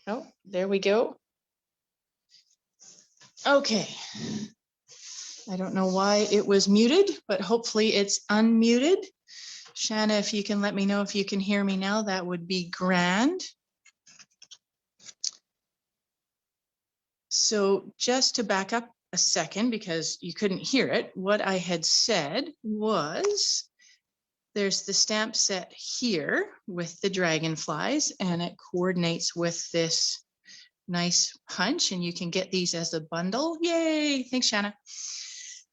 Oh, there we go. Okay. I don't know why it was muted, but hopefully it's unmuted. Shanna, if you can let me know if you can hear me now, that would be grand. So just to back up a second, because you couldn't hear it, what I had said was there's the stamp set here with the dragonflies, and it coordinates with this nice punch, and you can get these as a bundle. Yay! Thanks, Shanna.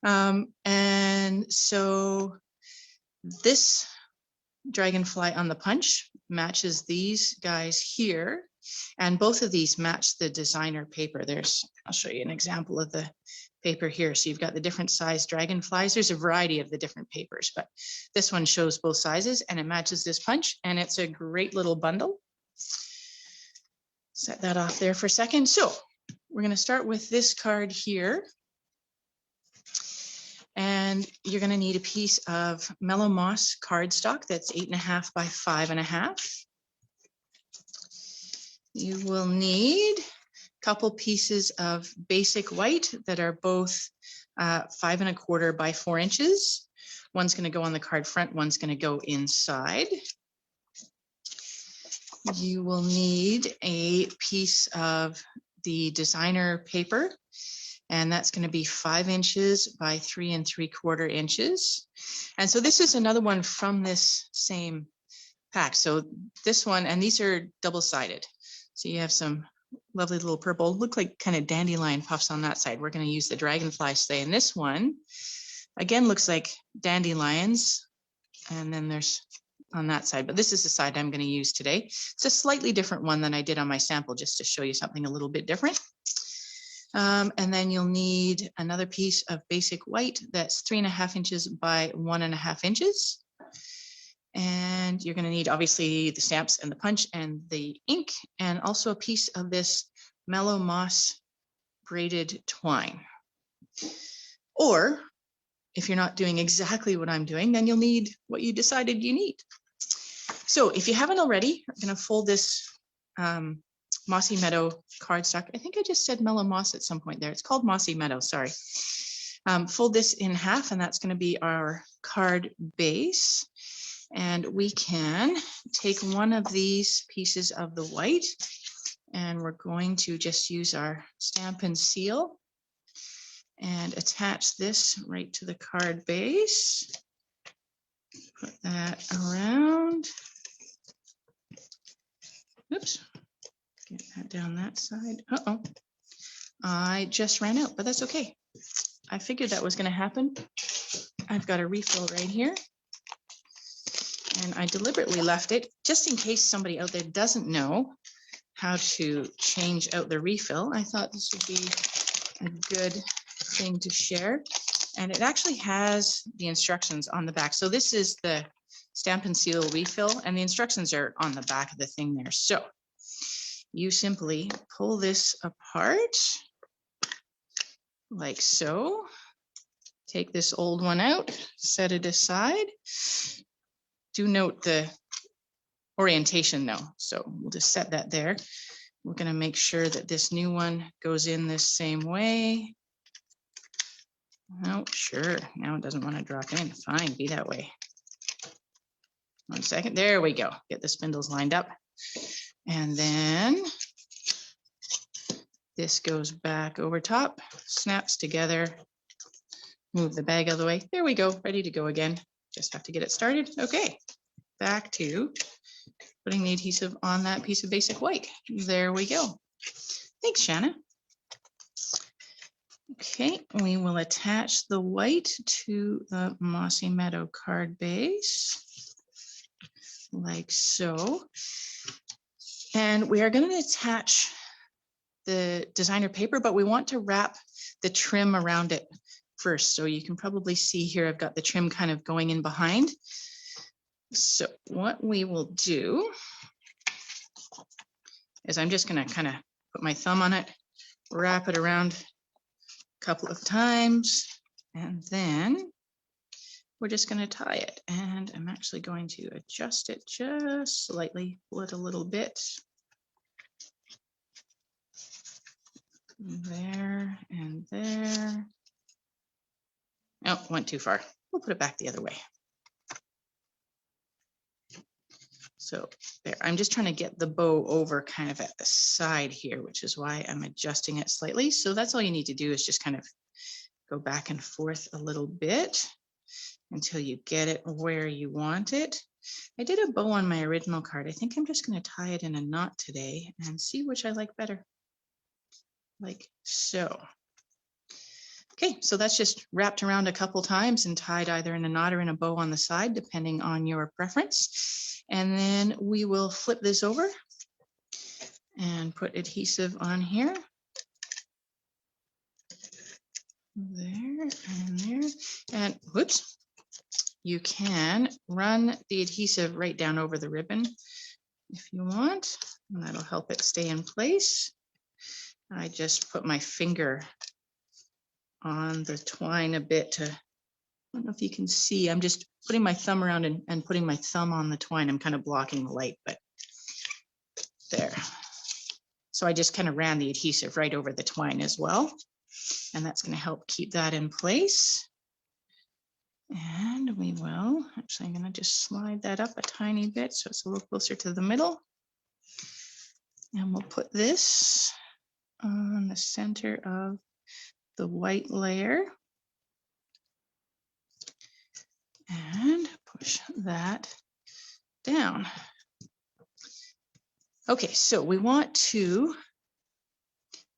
And so this dragonfly on the punch matches these guys here, and both of these match the designer paper. I'll show you an example of the paper here. So you've got the different size dragonflies. There's a variety of the different papers, but this one shows both sizes and it matches this punch, and it's a great little bundle. Set that off there for a second. So we're going to start with this card here. And you're going to need a piece of Mellow Moss cardstock that's 8.5 by 5.5. You will need a couple pieces of basic white that are both 5.25 by 4 inches. One's going to go on the card front, one's going to go inside. You will need a piece of the designer paper, and that's going to be 5 inches by 3.75 inches. And so this is another one from this same pack. So this one, and these are double-sided. So you have some lovely little purple, look like kind of dandelion puffs on that side. We're going to use the dragonfly today. And this one, again, looks like dandelions. And then there's on that side, but this is the side I'm going to use today. It's a slightly different one than I did on my sample, just to show you something a little bit different. And then you'll need another piece of basic white that's 3.5 inches by 1.5 inches. And you're going to need obviously the stamps and the punch and the ink, and also a piece of this Mellow Moss braided twine. Or if you're not doing exactly what I'm doing, then you'll need what you decided you need. So if you haven't already, I'm going to fold this Mossy Meadow cardstock. I think I just said Mellow Moss at some point there. It's called Mossy Meadow, sorry. Fold this in half, and that's going to be our card base. And we can take one of these pieces of the white, and we're going to just use our Stampin' seal and attach this right to the card base. Put that around. Oops. Get that down that side. Uh-oh. I just ran out, but that's okay. I figured that was going to happen. I've got a refill right here. And I deliberately left it just in case somebody out there doesn't know how to change out the refill. I thought this would be a good thing to share. And it actually has the instructions on the back. So this is the Stampin' Seal refill, and the instructions are on the back of the thing there. So you simply pull this apart like so. Take this old one out, set it aside. Do note the orientation though. So we'll just set that there. We're going to make sure that this new one goes in this same way. Oh, sure. Now it doesn't want to drop in. Fine, be that way. 1 second. There we go. Get the spindles lined up. And then this goes back over top, snaps together. Move the bag out of the way. There we go. Ready to go again. Just have to get it started. Okay. Back to putting the adhesive on that piece of basic white. There we go. Thanks, Shanna. Okay, we will attach the white to the Mossy Meadow card base, like so. And we are going to attach the designer paper, but we want to wrap the trim around it first. So you can probably see here, I've got the trim kind of going in behind. So what we will do is I'm just going to kind of put my thumb on it, wrap it around a couple of times, and then we're just going to tie it. And I'm actually going to adjust it just slightly, pull it a little bit. There and there. Oh, went too far. We'll put it back the other way. So there, I'm just trying to get the bow over kind of at the side here, which is why I'm adjusting it slightly. So that's all you need to do is just kind of go back and forth a little bit until you get it where you want it. I did a bow on my original card. I think I'm just going to tie it in a knot today and see which I like better. Like so. Okay, so that's just wrapped around a couple times and tied either in a knot or in a bow on the side, depending on your preference. And then we will flip this over and put adhesive on here. There and there. And whoops, you can run the adhesive right down over the ribbon if you want, and that'll help it stay in place. I just put my finger on the twine a bit to, I don't know if you can see, I'm just putting my thumb around and putting my thumb on the twine. I'm kind of blocking the light, but there. So I just kind of ran the adhesive right over the twine as well. And that's going to help keep that in place. And we will, actually, I'm going to just slide that up a tiny bit so it's a little closer to the middle. And we'll put this on the center of the white layer and push that down. Okay, so we want to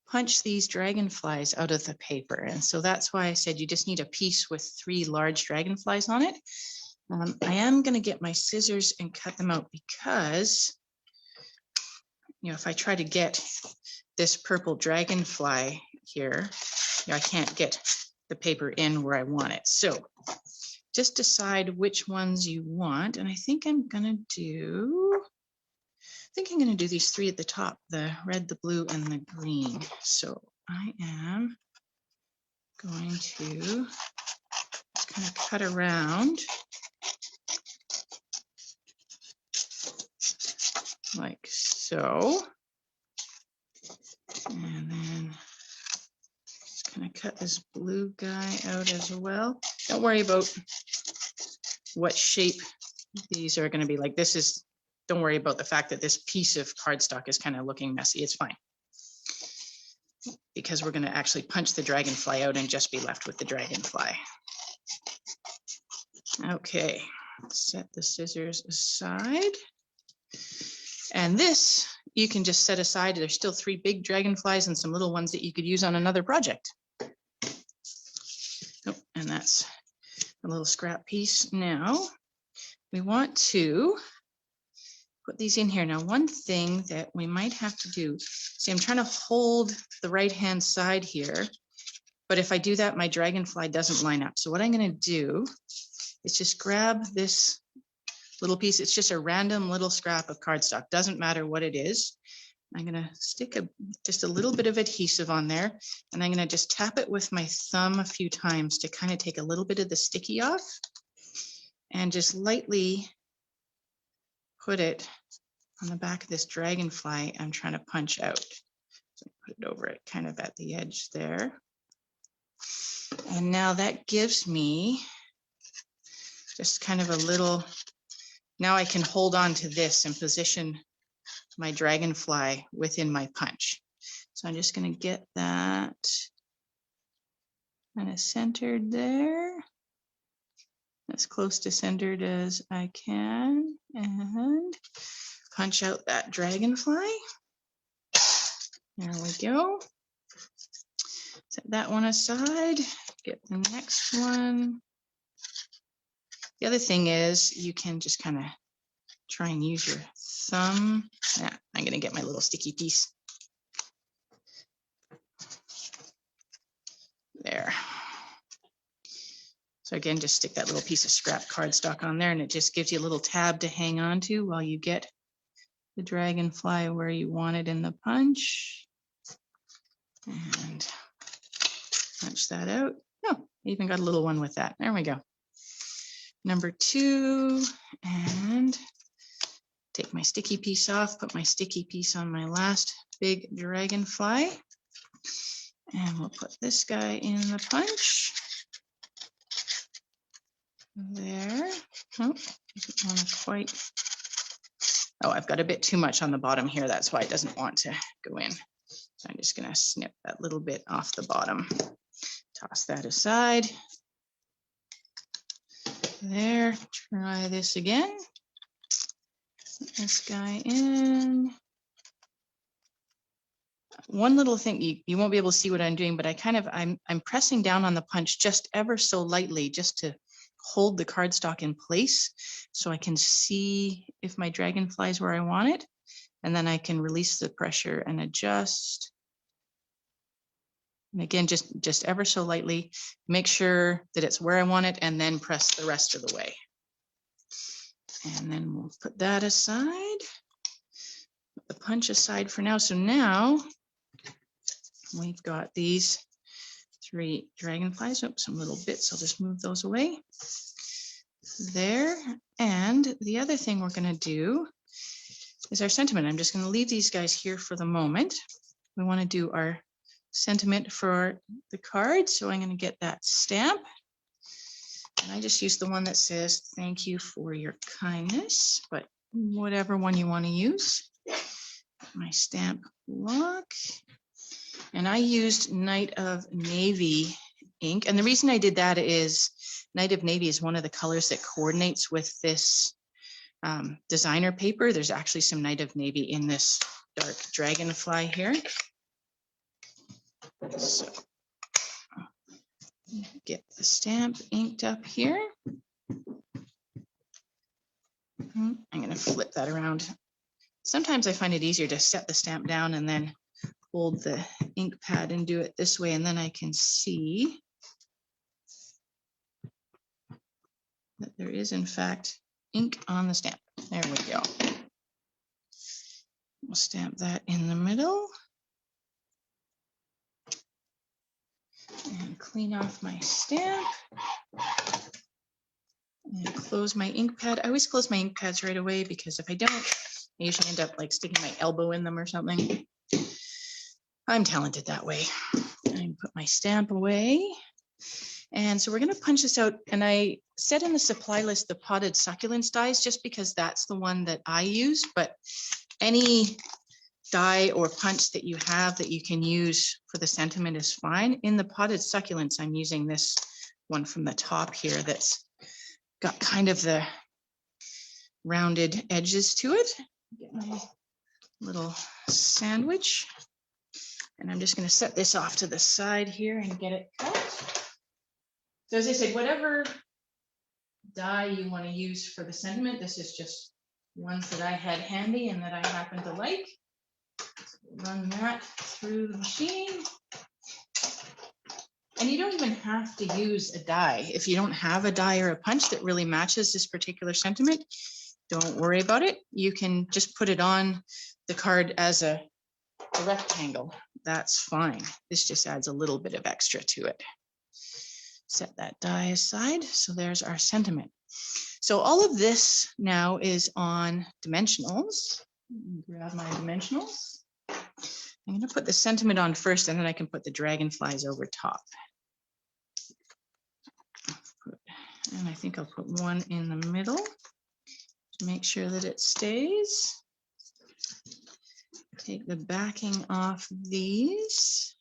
punch these dragonflies out of the paper. And so that's why I said you just need a piece with 3 large dragonflies on it. I am going to get my scissors and cut them out because, you know, if I try to get this purple dragonfly here, you know, I can't get the paper in where I want it. So just decide which ones you want. And I think I'm going to do these 3 at the top, the red, the blue, and the green. So I am going to just kind of cut around like so. And then just kind of cut this blue guy out as well. Don't worry about what shape these are going to be like. Don't worry about the fact that this piece of cardstock is kind of looking messy. It's fine, because we're going to actually punch the dragonfly out and just be left with the dragonfly. Okay, set the scissors aside. And this you can just set aside. There's still 3 big dragonflies and some little ones that you could use on another project. Oh, and that's a little scrap piece. Now we want to put these in here. Now, one thing that we might have to do, see, I'm trying to hold the right-hand side here, but if I do that, my dragonfly doesn't line up. So what I'm going to do is just grab this little piece. It's just a random little scrap of cardstock. Doesn't matter what it is. I'm going to stick just a little bit of adhesive on there, and I'm going to just tap it with my thumb a few times to kind of take a little bit of the sticky off and just lightly put it on the back of this dragonfly I'm trying to punch out. So put it over it kind of at the edge there. And now that gives me just kind of a little, now I can hold on to this and position my dragonfly within my punch. So I'm just going to get that kind of centered there, as close to centered as I can, and punch out that dragonfly. There we go. Set that one aside, get the next one. The other thing is you can just kind of try and use your thumb. Yeah, I'm going to get my little sticky piece. There. So again, just stick that little piece of scrap cardstock on there, and it just gives you a little tab to hang on to while you get the dragonfly where you want it in the punch. And punch that out. Oh, I even got a little one with that. There we go. Number 2, and take my sticky piece off, put my sticky piece on my last big dragonfly. And we'll put this guy in the punch. There. Oh, doesn't want to quite. Oh, I've got a bit too much on the bottom here. That's why it doesn't want to go in. So I'm just going to snip that little bit off the bottom. Toss that aside. There. Try this again. Put this guy in. One little thing, you won't be able to see what I'm doing, but I'm pressing down on the punch just ever so lightly, just to hold the cardstock in place so I can see if my dragonfly is where I want it. And then I can release the pressure and adjust. And again, just ever so lightly, make sure that it's where I want it, and then press the rest of the way. And then we'll put that aside, put the punch aside for now. So now we've got these 3 dragonflies. Oops, some little bits. I'll just move those away. There. And the other thing we're going to do is our sentiment. I'm just going to leave these guys here for the moment. We want to do our sentiment for the card. So I'm going to get that stamp. And I just use the one that says, "Thank you for your kindness," but whatever one you want to use. My stamp block. And I used Night of Navy ink. And the reason I did that is Night of Navy is one of the colors that coordinates with this designer paper. There's actually some Night of Navy in this dark dragonfly here. So get the stamp inked up here. I'm going to flip that around. Sometimes I find it easier to set the stamp down and then hold the ink pad and do it this way, and then I can see that there is in fact ink on the stamp. There we go. We'll stamp that in the middle and clean off my stamp and close my ink pad. I always close my ink pads right away, because if I don't, I usually end up like sticking my elbow in them or something. I'm talented that way. I put my stamp away. And so we're going to punch this out. And I said in the supply list the potted succulents dies, just because that's the one that I use. But any die or punch that you have that you can use for the sentiment is fine. In the potted succulents, I'm using this one from the top here that's got kind of the rounded edges to it. Get my little sandwich. And I'm just going to set this off to the side here and get it cut. So as I said, whatever die you want to use for the sentiment, this is just ones that I had handy and that I happen to like. So run that through the machine. And you don't even have to use a die. If you don't have a die or a punch that really matches this particular sentiment, don't worry about it. You can just put it on the card as a rectangle. That's fine. This just adds a little bit of extra to it. Set that die aside. So there's our sentiment. So all of this now is on dimensionals. Grab my dimensionals. I'm going to put the sentiment on first, and then I can put the dragonflies over top. And I think I'll put one in the middle to make sure that it stays. Take the backing off these.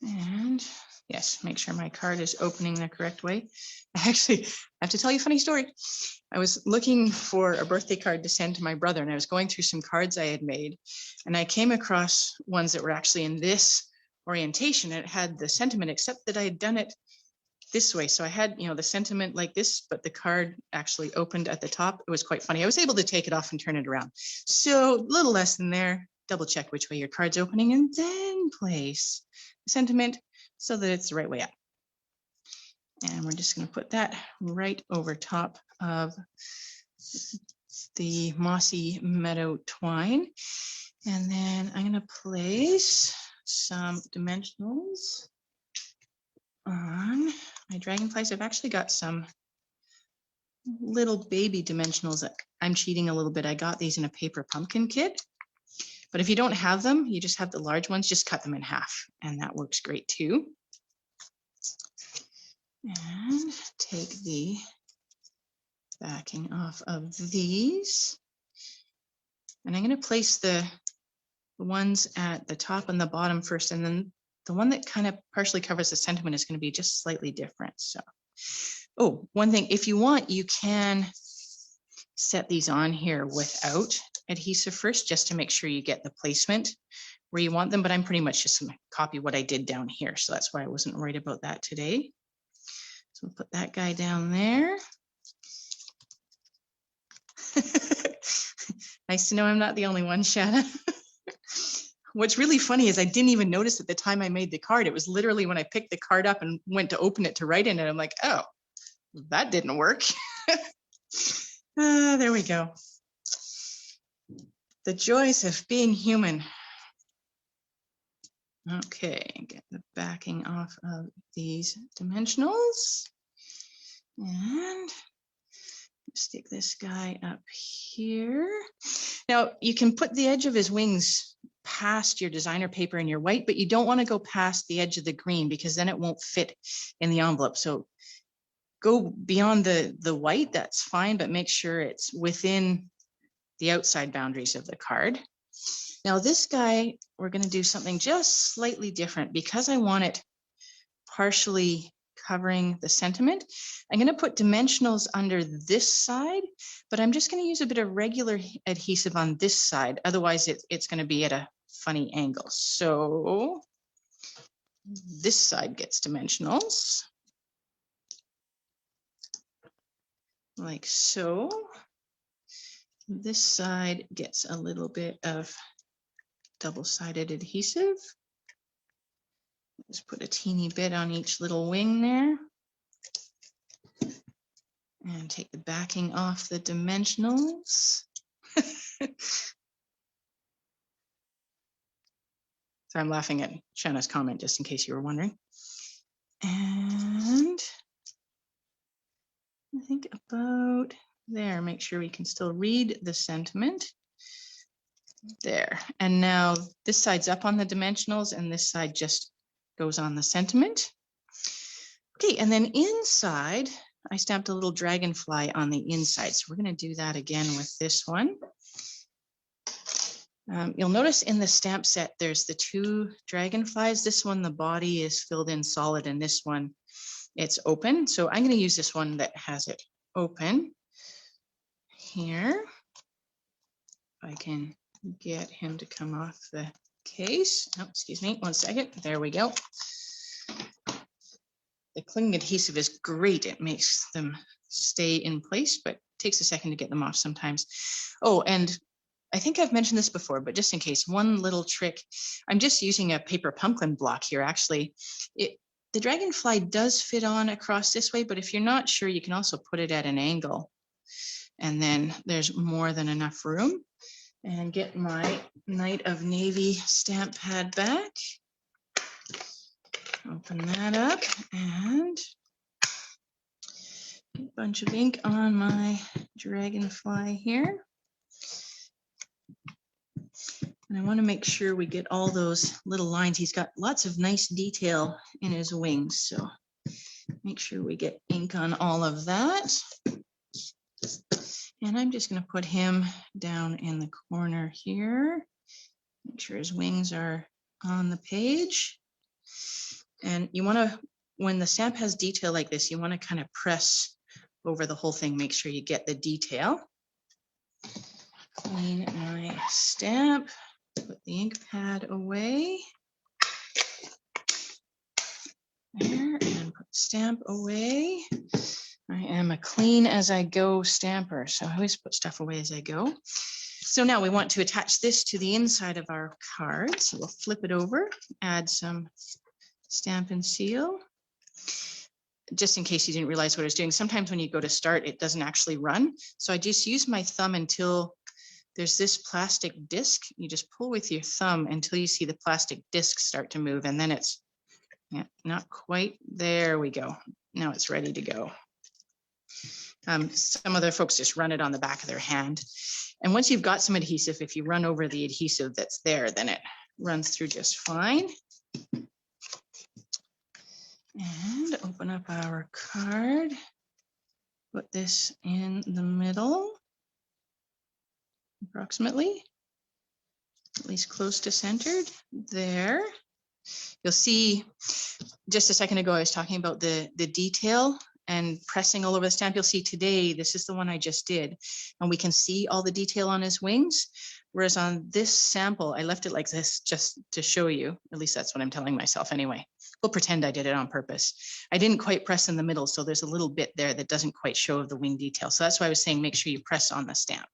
And yes, make sure my card is opening the correct way. Actually, I have to tell you a funny story. I was looking for a birthday card to send to my brother, and I was going through some cards I had made, and I came across ones that were actually in this orientation. It had the sentiment, except that I had done it this way. So I had, the sentiment like this, but the card actually opened at the top. It was quite funny. I was able to take it off and turn it around. So a little lesson there. Double check which way your card's opening, and then place the sentiment so that it's the right way up. And we're just going to put that right over top of the Mossy Meadow twine. And then I'm going to place some dimensionals on my dragonflies. I've actually got some little baby dimensionals that I'm cheating a little bit. I got these in a paper pumpkin kit, But if you don't have them, you just have the large ones, just cut them in half, and that works great too. And take the backing off of these. And I'm going to place the ones at the top and the bottom first, and then the one that kind of partially covers the sentiment is going to be just slightly different. So, oh, one thing, if you want, you can set these on here without adhesive first, just to make sure you get the placement where you want them, but I'm pretty much just going to copy what I did down here. So that's why I wasn't worried about that today. So we'll put that guy down there. Nice to know I'm not the only one, Shanna. What's really funny is I didn't even notice at the time I made the card. It was literally when I picked the card up and went to open it to write in it, I'm like, oh, that didn't work. There we go. The joys of being human. Okay, get the backing off of these dimensionals. And stick this guy up here. Now you can put the edge of his wings past your designer paper and your white, but you don't want to go past the edge of the green because then it won't fit in the envelope. So go beyond the white, that's fine, but make sure it's within the outside boundaries of the card. Now this guy, we're going to do something just slightly different because I want it partially covering the sentiment. I'm going to put dimensionals under this side, but I'm just going to use a bit of regular adhesive on this side. Otherwise, it's going to be at a funny angle. So this side gets dimensionals, like so. This side gets a little bit of double-sided adhesive. Just put a teeny bit on each little wing there. And take the backing off the dimensionals. So I'm laughing at Shanna's comment, just in case you were wondering. And I think about there, make sure we can still read the sentiment. There. And now this side's up on the dimensionals and this side just goes on the sentiment. Okay, and then inside, I stamped a little dragonfly on the inside. So we're going to do that again with this one. You'll notice in the stamp set, there's the two dragonflies. This one, the body is filled in solid, and this one, it's open. So I'm going to use this one that has it open here. If I can get him to come off the case. Oh, excuse me, 1 second. There we go. The clinging adhesive is great. It makes them stay in place, but it takes a second to get them off sometimes. Oh, and I think I've mentioned this before, but just in case, one little trick. I'm just using a paper pumpkin block here. Actually, the dragonfly does fit on across this way, but if you're not sure, you can also put it at an angle. And then there's more than enough room. And get my Night of Navy stamp pad back. Open that up and a bunch of ink on my dragonfly here. And I want to make sure we get all those little lines. He's got lots of nice detail in his wings, so make sure we get ink on all of that. And I'm just going to put him down in the corner here. Make sure his wings are on the page. And you want to, when the stamp has detail like this, you want to kind of press over the whole thing, make sure you get the detail. Clean my stamp, put the ink pad away. There, and put the stamp away. I am a clean as I go stamper, so I always put stuff away as I go. So now we want to attach this to the inside of our card. So we'll flip it over, add some Stampin' Seal. Just in case you didn't realize what I was doing, sometimes when you go to start, it doesn't actually run. So I just use my thumb until there's this plastic disc. You just pull with your thumb until you see the plastic disc start to move, and then it's not quite. There we go. Now it's ready to go. Some other folks just run it on the back of their hand. And once you've got some adhesive, if you run over the adhesive that's there, then it runs through just fine. And open up our card. Put this in the middle, approximately, at least close to centered. There. You'll see just a second ago, I was talking about the detail and pressing all over the stamp. You'll see today, this is the one I just did, and we can see all the detail on his wings. Whereas on this sample, I left it like this just to show you. At least that's what I'm telling myself anyway. We'll pretend I did it on purpose. I didn't quite press in the middle, so there's a little bit there that doesn't quite show the wing detail. So that's why I was saying make sure you press on the stamp.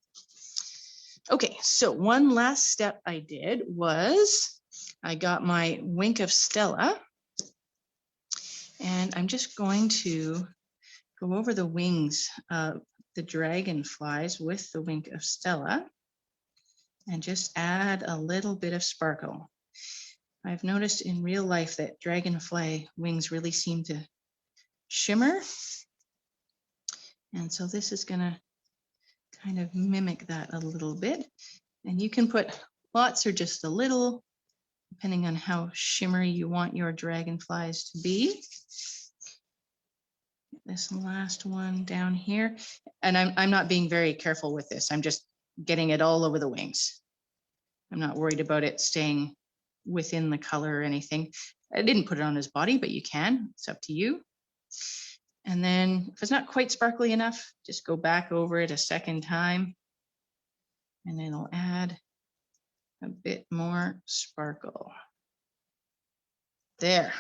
Okay, so one last step I did was I got my Wink of Stella, and I'm just going to go over the wings of the Dragonflies with the Wink of Stella and just add a little bit of sparkle. I've noticed in real life that dragonfly wings really seem to shimmer. And so this is going to kind of mimic that a little bit. And you can put lots or just a little, depending on how shimmery you want your dragonflies to be. This last one down here. And I'm not being very careful with this. I'm just getting it all over the wings. I'm not worried about it staying within the color or anything. I didn't put it on his body, but you can. It's up to you. And then if it's not quite sparkly enough, just go back over it a second time. And then it'll add a bit more sparkle. There.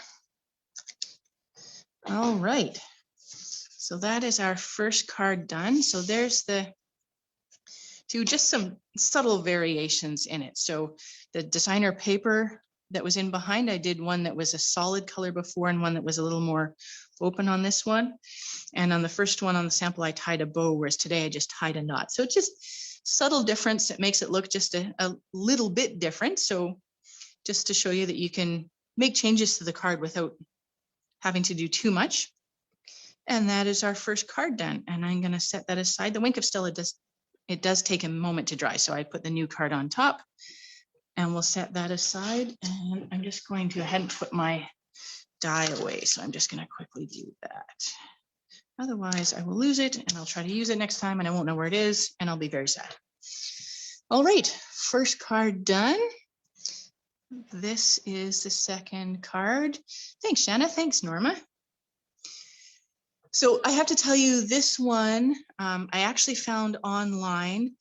All right. So that is our first card done. So there's the just some subtle variations in it. So the designer paper that was in behind, I did one that was a solid color before and one that was a little more open on this one. And on the first one on the sample, I tied a bow, whereas today I just tied a knot. So it's just subtle difference that makes it look just a little bit different. So just to show you that you can make changes to the card without having to do too much. And that is our first card done. And I'm going to set that aside. The Wink of Stella does take a moment to dry. So I put the new card on top and we'll set that aside. And I'm just going to, I hadn't put my die away. So I'm just going to quickly do that. Otherwise I will lose it and I'll try to use it next time and I won't know where it is and I'll be very sad. All right, first card done. This is the second card. Thanks, Shanna. Thanks, Norma. So I have to tell you this one, I actually found online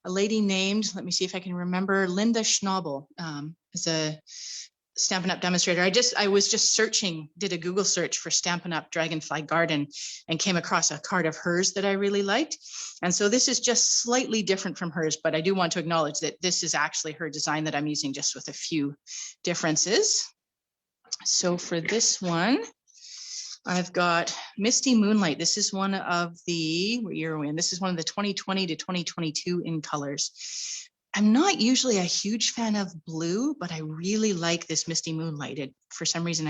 a lady named, let me see if I can remember, Linda Schnabel is a Stampin' Up! Demonstrator. I was just searching, did a Google search for Stampin' Up! Dragonfly Garden and came across a card of hers that I really liked. And so this is just slightly different from hers, but I do want to acknowledge that this is actually her design that I'm using just with a few differences. So for this one, I've got Misty Moonlight. This is one of the, what year are we in? This is one of the 2020 to 2022 in colors. I'm not usually a huge fan of blue, but I really like this Misty Moonlight. For some reason,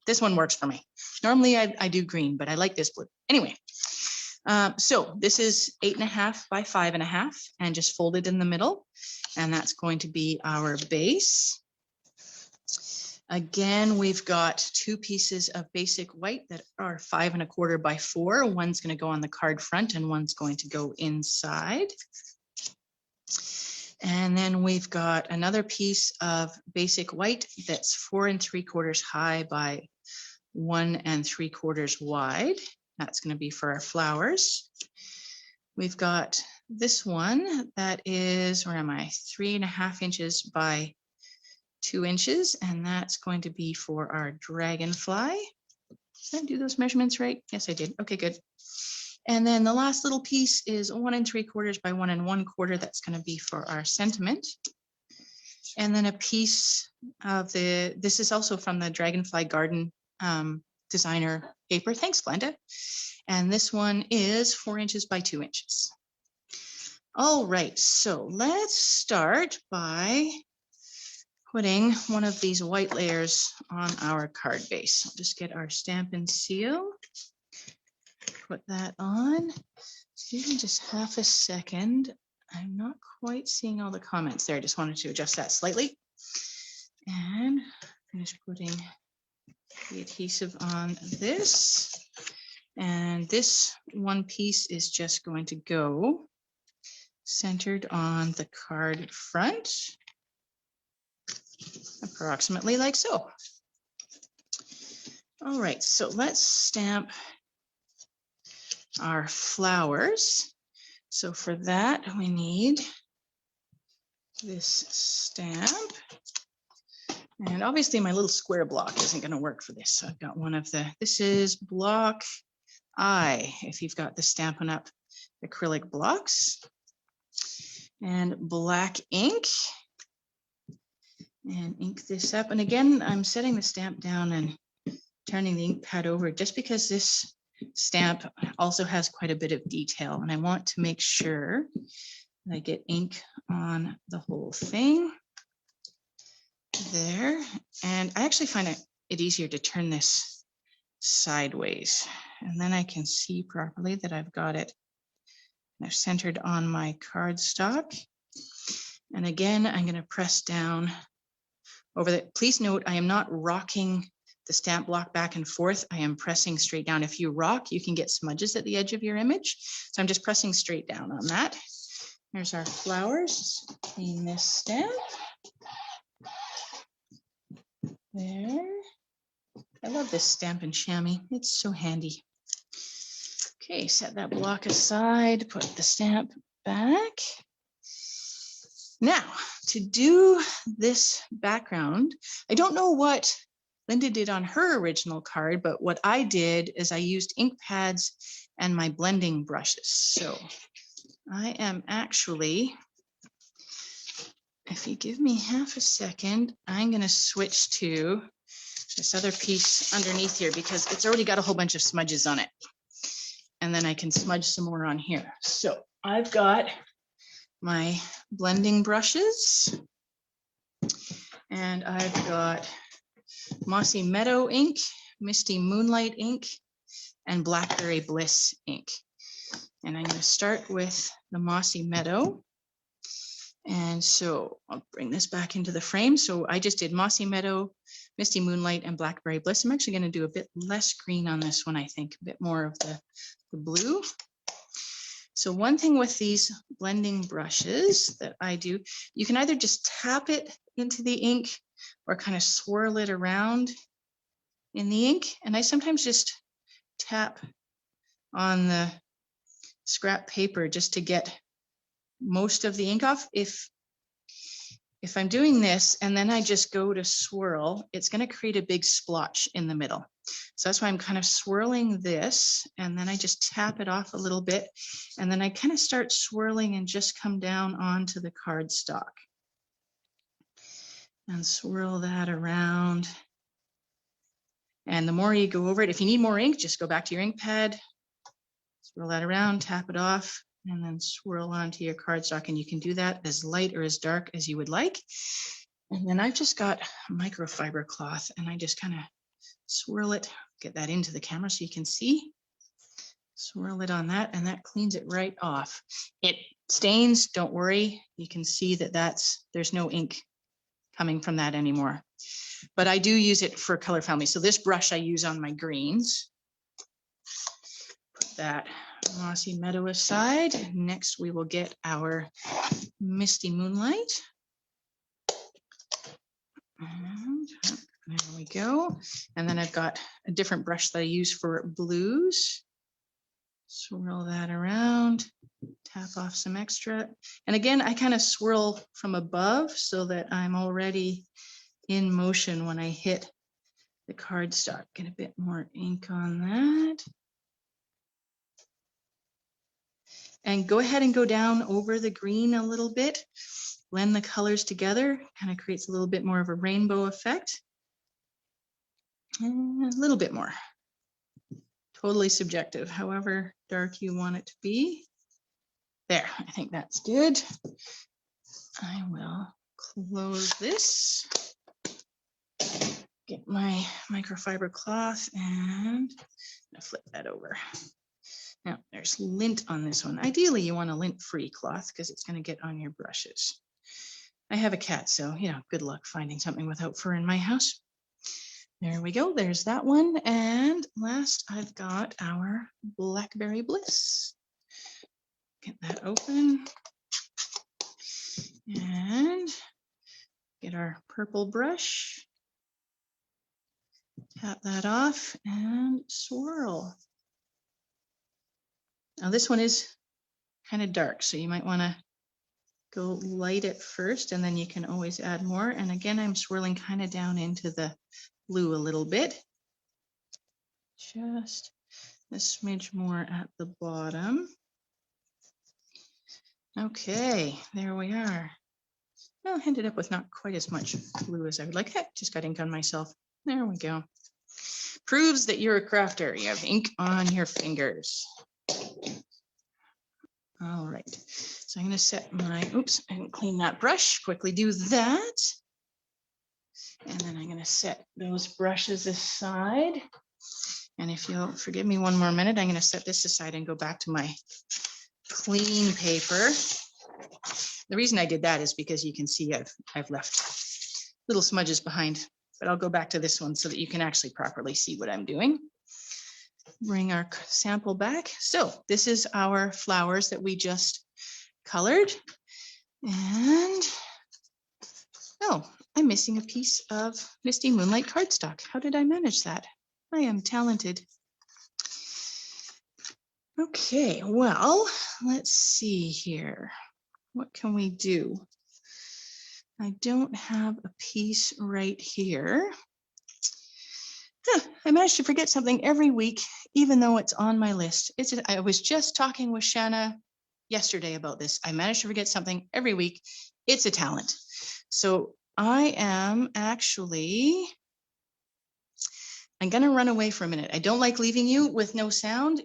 this one works for me. Normally I do green, but I like this blue. Anyway, so this is 8.5 by 5.5 and just folded in the middle. And that's going to be our base. Again, we've got two pieces of basic white that are 5 1/4 by 4. One's going to go on the card front and one's going to go inside. And then we've got another piece of basic white that's 4 3/4 high by 1 3/4 wide. That's going to be for our flowers. We've got this one that is, where am I? 3.5 inches by 2 inches, and that's going to be for our dragonfly. Did I do those measurements right? Yes, I did. Okay, good. And then the last little piece is 1 3/4 by 1 1/4. That's going to be for our sentiment. And then a piece of this is also from the Dragonfly Garden designer paper. Thanks, Glenda. And this one is 4 inches by 2 inches. All right, so let's start by putting one of these white layers on our card base. I'll just get our Stampin' seal. put that on. Excuse me just half a second. I'm not quite seeing all the comments there. I just wanted to adjust that slightly. And finish putting the adhesive on this. And this one piece is just going to go centered on the card front, approximately like so. All right, so let's stamp our flowers. So for that, we need this stamp. And obviously my little square block isn't going to work for this. So I've got one of the, this is block I, if you've got the Stampin' Up acrylic blocks. And black ink. And ink this up. And again, I'm setting the stamp down and turning the ink pad over just because this stamp also has quite a bit of detail. And I want to make sure that I get ink on the whole thing. There. And I actually find it easier to turn this sideways. And then I can see properly that I've got it centered on my cardstock. And again, I'm going to press down over the, please note, I am not rocking the stamp block back and forth. I am pressing straight down. If you rock, you can get smudges at the edge of your image. So I'm just pressing straight down on that. There's our flowers. Clean this stamp. There. I love this Stampin' Chamois. It's so handy. Okay, set that block aside, put the stamp back. Now, to do this background, I don't know what Linda did on her original card, but what I did is I used ink pads and my blending brushes. So I am actually, if you give me half a second, I'm going to switch to this other piece underneath here because it's already got a whole bunch of smudges on it. And then I can smudge some more on here. So I've got my blending brushes and I've got Mossy Meadow ink, Misty Moonlight ink, and Blackberry Bliss ink. And I'm going to start with the Mossy Meadow. And so I'll bring this back into the frame. So I just did Mossy Meadow, Misty Moonlight, and Blackberry Bliss. I'm actually going to do a bit less green on this one, I think, a bit more of the blue. So one thing with these blending brushes that I do, you can either just tap it into the ink or kind of swirl it around in the ink. And I sometimes just tap on the scrap paper just to get most of the ink off. If I'm doing this and then I just go to swirl, it's going to create a big splotch in the middle. So that's why I'm kind of swirling this and then I just tap it off a little bit and then I kind of start swirling and just come down onto the cardstock and swirl that around. And the more you go over it, if you need more ink, just go back to your ink pad, swirl that around, tap it off, and then swirl onto your cardstock. And you can do that as light or as dark as you would like. And then I've just got microfiber cloth and I just kind of swirl it, get that into the camera so you can see. Swirl it on that and that cleans it right off. It stains, don't worry. You can see that there's no ink coming from that anymore. But I do use it for color family. So this brush I use on my greens. Put that Mossy Meadow aside. Next, we will get our Misty Moonlight. And there we go. And then I've got a different brush that I use for blues. Swirl that around, tap off some extra. And again, I kind of swirl from above so that I'm already in motion when I hit the cardstock. Get a bit more ink on that. And go ahead and go down over the green a little bit. Blend the colors together, kind of creates a little bit more of a rainbow effect. And a little bit more. Totally subjective, however dark you want it to be. There, I think that's good. I will close this. Get my microfiber cloth and flip that over. Now there's lint on this one. Ideally, you want a lint-free cloth because it's going to get on your brushes. I have a cat, so good luck finding something without fur in my house. There we go. There's that one. And last, I've got our Blackberry Bliss. Get that open. And get our purple brush. Tap that off and swirl. Now this one is kind of dark, so you might want to go light at first, and then you can always add more. And again, I'm swirling kind of down into the blue a little bit. Just a smidge more at the bottom. Okay, there we are. Well, I ended up with not quite as much blue as I would like. Just got ink on myself. There we go. Proves that you're a crafter. You have ink on your fingers. All right, so I'm going to set my, oops, I didn't clean that brush. Quickly do that. And then I'm going to set those brushes aside. And if you'll forgive me one more minute, I'm going to set this aside and go back to my clean paper. The reason I did that is because you can see I've left little smudges behind, but I'll go back to this one so that you can actually properly see what I'm doing. Bring our sample back. So this is our flowers that we just colored. And oh, I'm missing a piece of Misty Moonlight cardstock. How did I manage that? I am talented. Okay, well, let's see here. What can we do? I don't have a piece right here. I managed to forget something every week, even though it's on my list. I was just talking with Shanna yesterday about this. I managed to forget something every week. It's a talent. So I am actually, I'm going to run away for a minute. I don't like leaving you with no sound,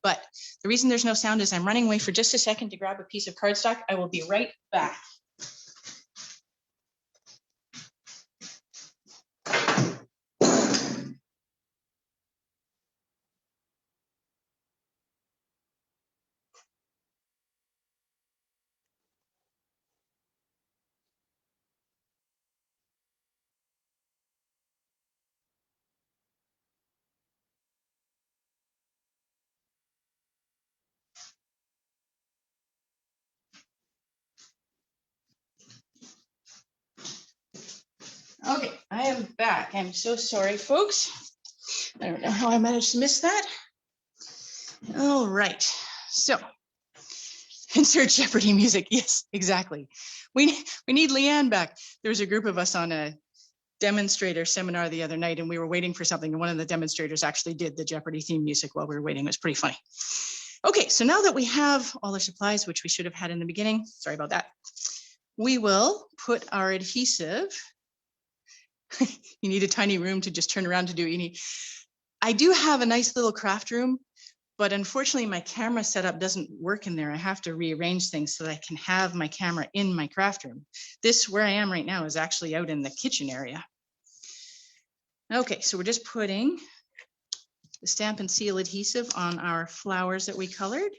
but the reason there's no sound is I'm running away for just a second to grab a piece of cardstock. I will be right back. Okay, I am back. I'm so sorry, folks. I don't know how I managed to miss that. All right, so insert Jeopardy music. Yes, exactly. We need Leanne back. There was a group of us on a demonstrator seminar the other night, and we were waiting for something, and one of the demonstrators actually did the Jeopardy theme music while we were waiting. It was pretty funny. Okay, so now that we have all the supplies, which we should have had in the beginning, sorry about that, we will put our adhesive. You need a tiny room to just turn around to do what you need. I do have a nice little craft room, but unfortunately my camera setup doesn't work in there. I have to rearrange things so that I can have my camera in my craft room. This, where I am right now, is actually out in the kitchen area. Okay, so we're just putting the Stampin' Seal adhesive on our flowers that we colored.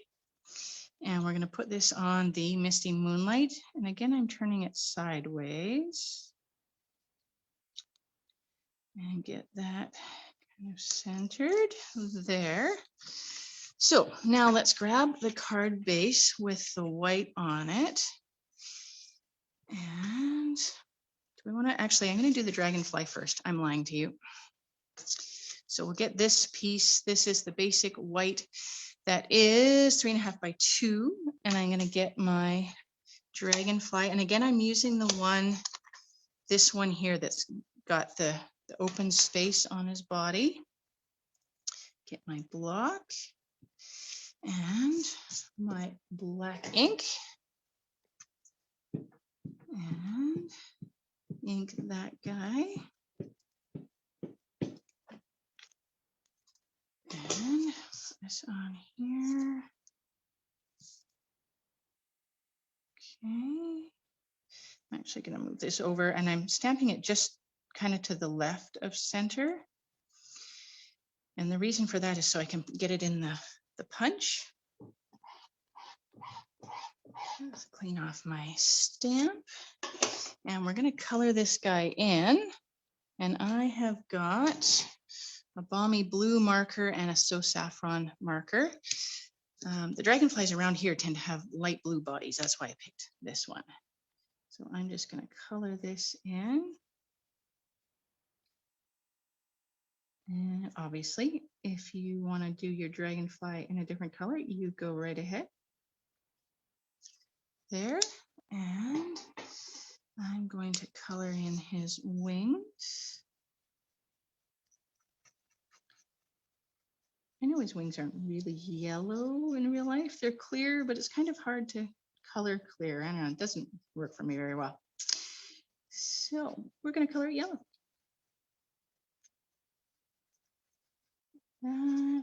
And we're going to put this on the Misty Moonlight. And again, I'm turning it sideways. And get that kind of centered there. So now let's grab the card base with the white on it. And do we want to, actually, I'm going to do the Dragonfly first. I'm lying to you. So we'll get this piece. This is the basic white that is 3.5 by 2. And I'm going to get my Dragonfly. And again, I'm using the one, this one here that's got the open space on his body. Get my block and my black ink and ink that guy. And put this on here. Okay. I'm actually going to move this over, and I'm stamping it just kind of to the left of center. And the reason for that is so I can get it in the the punch. Let's clean off my stamp. And we're going to color this guy in. And I have got a balmy blue marker and a So Saffron marker. The dragonflies around here tend to have light blue bodies. That's why I picked this one. So I'm just going to color this in. And obviously, if you want to do your dragonfly in a different color, you go right ahead. There. And I'm going to color in his wings. I know his wings aren't really yellow in real life. They're clear, but it's kind of hard to color clear. I don't know, it doesn't work for me very well. So we're going to color it yellow. I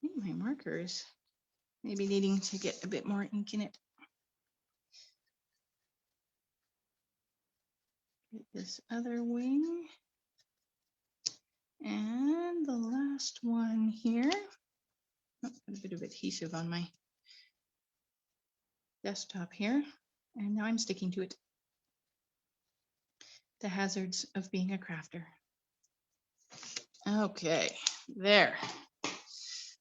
think my marker is maybe needing to get a bit more ink in it. Get this other wing. And the last one here. Oh, got a bit of adhesive on my desktop here. And now I'm sticking to it. The hazards of being a crafter. Okay, there.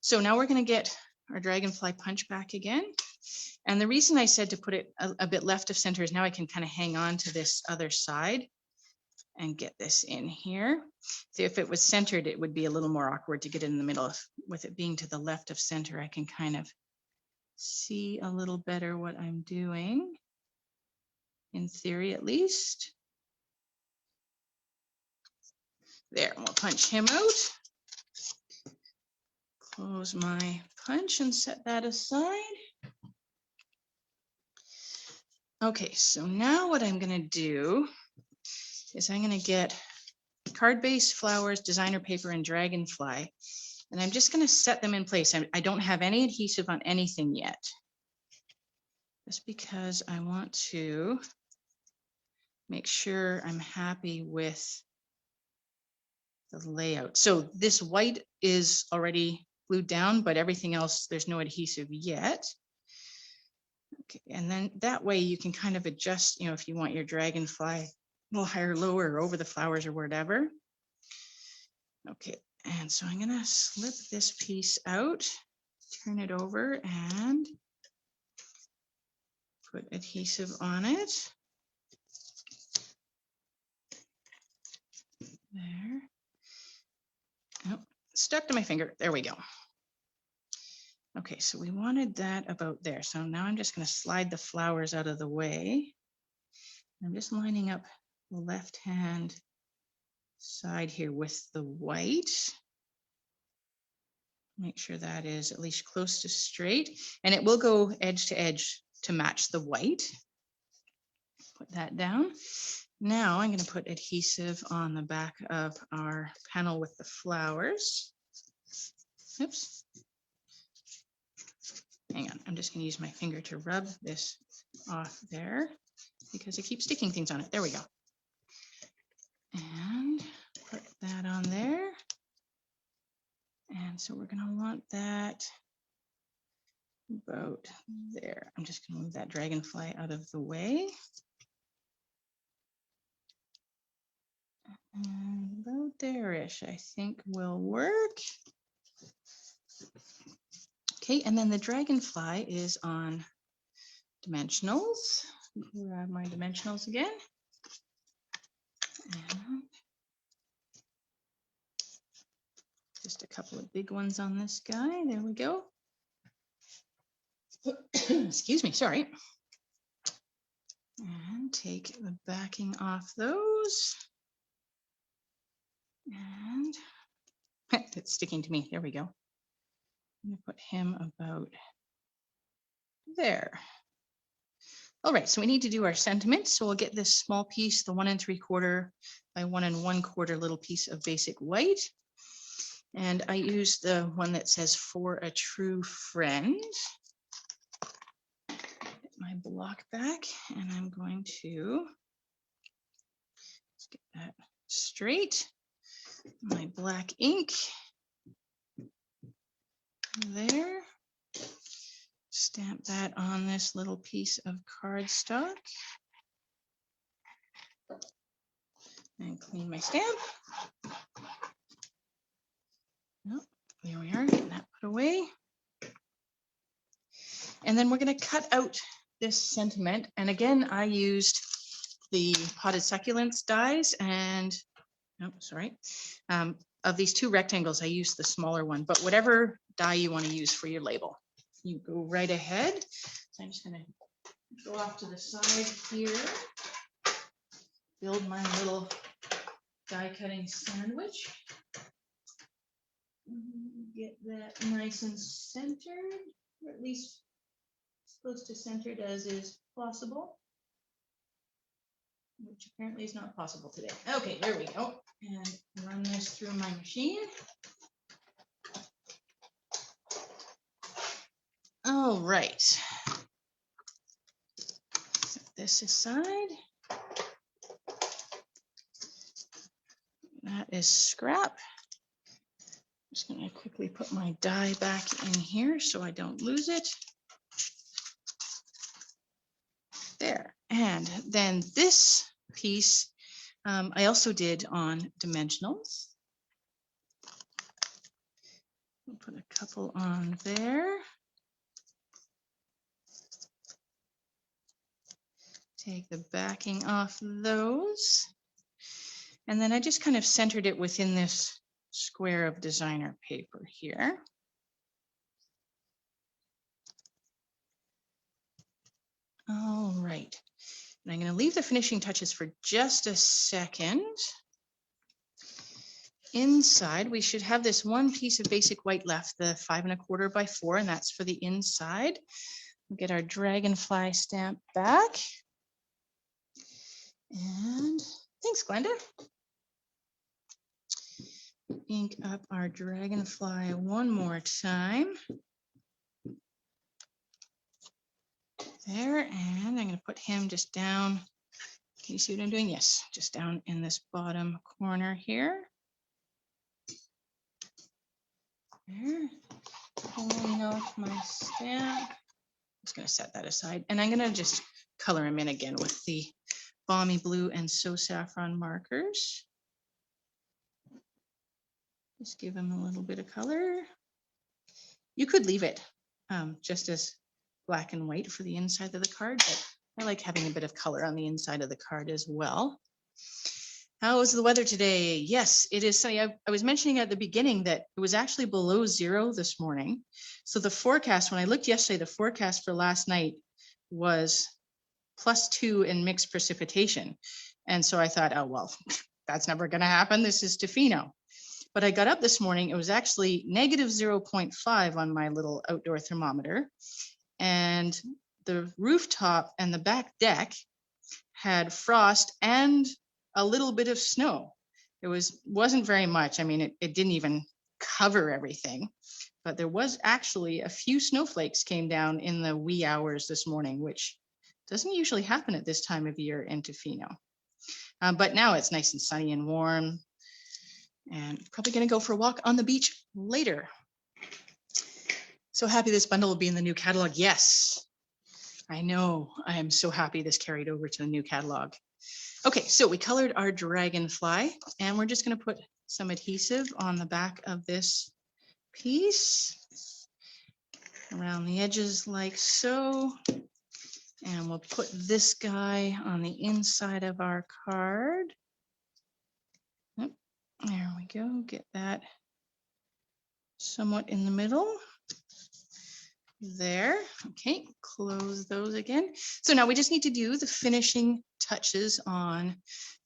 So now we're going to get our dragonfly punch back again. And the reason I said to put it a bit left of center is now I can kind of hang on to this other side and get this in here. So if it was centered, it would be a little more awkward to get it in the middle. With it being to the left of center, I can kind of see a little better what I'm doing, in theory at least. There, we'll punch him out. Close my punch and set that aside. Okay, so now what I'm going to do is I'm going to get card-based flowers, designer paper, and dragonfly, and I'm just going to set them in place. I don't have any adhesive on anything yet, just because I want to make sure I'm happy with the layout. So this white is already glued down, but everything else, there's no adhesive yet. Okay, and then that way you can kind of adjust, if you want your dragonfly a little higher, lower, or over the flowers or whatever. Okay, and so I'm going to slip this piece out, turn it over, and put adhesive on it. There. Oh, stuck to my finger. There we go. Okay, so we wanted that about there. So now I'm just going to slide the flowers out of the way. I'm just lining up the left hand side here with the white. Make sure that is at least close to straight, and it will go edge to edge to match the white. Put that down. Now I'm going to put adhesive on the back of our panel with the flowers. Oops. Hang on, I'm just going to use my finger to rub this off there because it keeps sticking things on it. There we go. And put that on there. And so we're going to want that about there. I'm just going to move that dragonfly out of the way. And about there-ish, I think will work. Okay, and then the dragonfly is on dimensionals. Grab my dimensionals again. And just a couple of big ones on this guy. There we go. Excuse me, sorry. And take the backing off those. And it's sticking to me. There we go. I'm going to put him about there. All right, so we need to do our sentiment. So we'll get this small piece, the 1 3/4 by 1 1/4 little piece of basic white. And I use the one that says "For a True Friend." Get my block back, and I'm going to get that straight. My black ink. there. Stamp that on this little piece of cardstock. And clean my stamp. Oh, there we are, getting that put away. And then we're going to cut out this sentiment. And again, I used the potted succulents dies and, oh, sorry. Of these two rectangles, I used the smaller one, but whatever die you want to use for your label, you go right ahead. So I'm just going to go off to the side here, build my little die cutting sandwich. Get that nice and centered, or at least as close to centered as is possible, which apparently is not possible today. Okay, there we go. And run this through my machine. All right. Set this aside. That is scrap. I'm just going to quickly put my die back in here so I don't lose it. There. And then this piece I also did on dimensionals. We'll put a couple on there. Take the backing off those. And then I just kind of centered it within this square of designer paper here. All right. And I'm going to leave the finishing touches for just a second. Inside, we should have this one piece of basic white left, the 5 1/4 by 4, and that's for the inside. We'll get our dragonfly stamp back. And thanks, Glenda. Ink up our dragonfly one more time. There, and I'm going to put him just down. Can you see what I'm doing? Yes, just down in this bottom corner here. There. Pulling off my stamp. I'm just going to set that aside, and I'm going to just color him in again with the balmy blue and so saffron markers. Just give him a little bit of color. You could leave it just as black and white for the inside of the card, but I like having a bit of color on the inside of the card as well. How is the weather today? Yes, it is sunny. I was mentioning at the beginning that it was actually below 0 this morning. So the forecast, when I looked yesterday, the forecast for last night was +2 in mixed precipitation. And so I thought, oh, well, that's never going to happen. This is Tofino. But I got up this morning, it was actually -0.5 on my little outdoor thermometer. And the rooftop and the back deck had frost and a little bit of snow. It wasn't very much. I mean, it didn't even cover everything, but there was actually a few snowflakes came down in the wee hours this morning, which doesn't usually happen at this time of year in Tofino. But now it's nice and sunny and warm. And probably going to go for a walk on the beach later. So happy this bundle will be in the new catalog. Yes, I know. I am so happy this carried over to the new catalog. Okay, so we colored our dragonfly, and we're just going to put some adhesive on the back of this piece around the edges like so. And we'll put this guy on the inside of our card. There we go, get that somewhat in the middle. There, okay, close those again. So now we just need to do the finishing touches on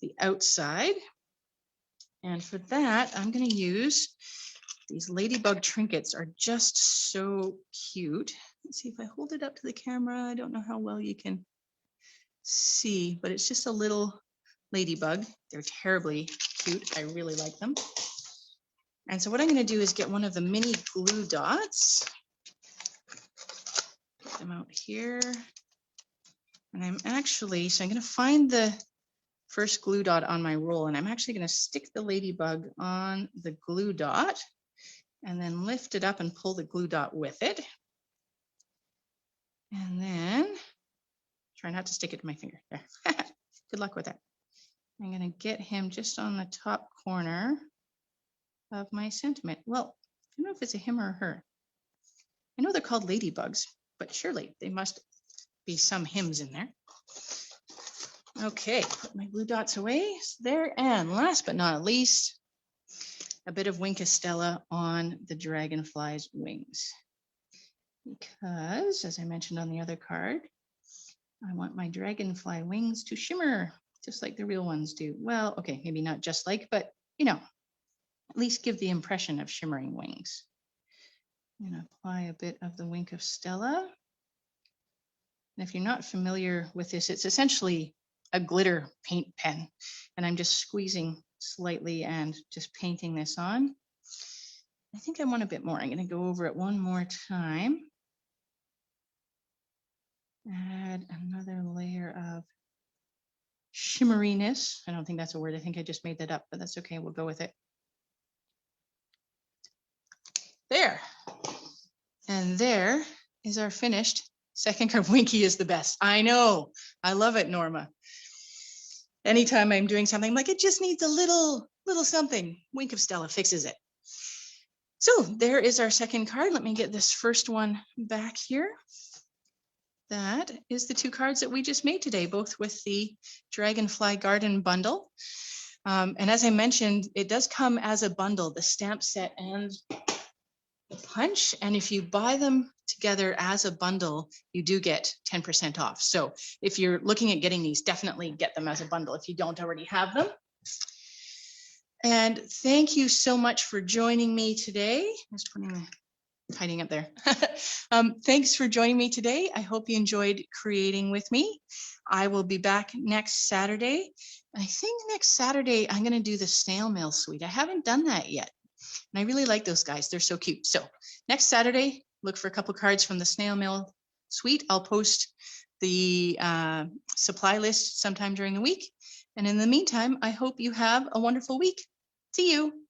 the outside. And for that, I'm gonna use these ladybug trinkets, are just so cute. Let's see if I hold it up to the camera. I don't know how well you can see, but it's just a little ladybug. They're terribly cute. I really like them. And so what I'm going to do is get one of the mini glue dots. Get them out here. And I'm actually, so I'm going to find the first glue dot on my roll, and I'm actually going to stick the ladybug on the glue dot. and then lift it up and pull the glue dot with it. And then try not to stick it to my finger. There. Good luck with that. I'm going to get him just on the top corner of my sentiment. Well, I don't know if it's a him or a her. I know they're called ladybugs, but surely they must be some hymns in there. Okay, put my blue dots away there. And last but not least, a bit of Wink of Stella on the dragonfly's wings. Because, as I mentioned on the other card, I want my dragonfly wings to shimmer, just like the real ones do. Well, okay, maybe not just like, but you know, at least give the impression of shimmering wings. I'm going to apply a bit of the Wink of Stella. And if you're not familiar with this, it's essentially a glitter paint pen. And I'm just squeezing slightly and just painting this on. I think I want a bit more. I'm going to go over it one more time. Add another layer of shimmeriness. I don't think that's a word. I think I just made that up, but that's okay. We'll go with it. There. And there is our finished second card. Winky is the best. I know. I love it, Norma. Anytime I'm doing something, I'm like, it just needs a little something. Wink of Stella fixes it. So there is our second card. Let me get this first one back here. That is the two cards that we just made today, both with the Dragonfly Garden bundle. And as I mentioned, it does come as a bundle, the stamp set and the punch. And if you buy them together as a bundle, you do get 10% off. So if you're looking at getting these, definitely get them as a bundle if you don't already have them. And thank you so much for joining me today. Just hiding up there. Thanks for joining me today. I hope you enjoyed creating with me. I will be back next Saturday. I think next Saturday, I'm going to do the snail mail suite. I haven't done that yet. And I really like those guys. They're so cute. So next Saturday, look for a couple cards from the snail mail suite. I'll post the supply list sometime during the week. And in the meantime, I hope you have a wonderful week. See you.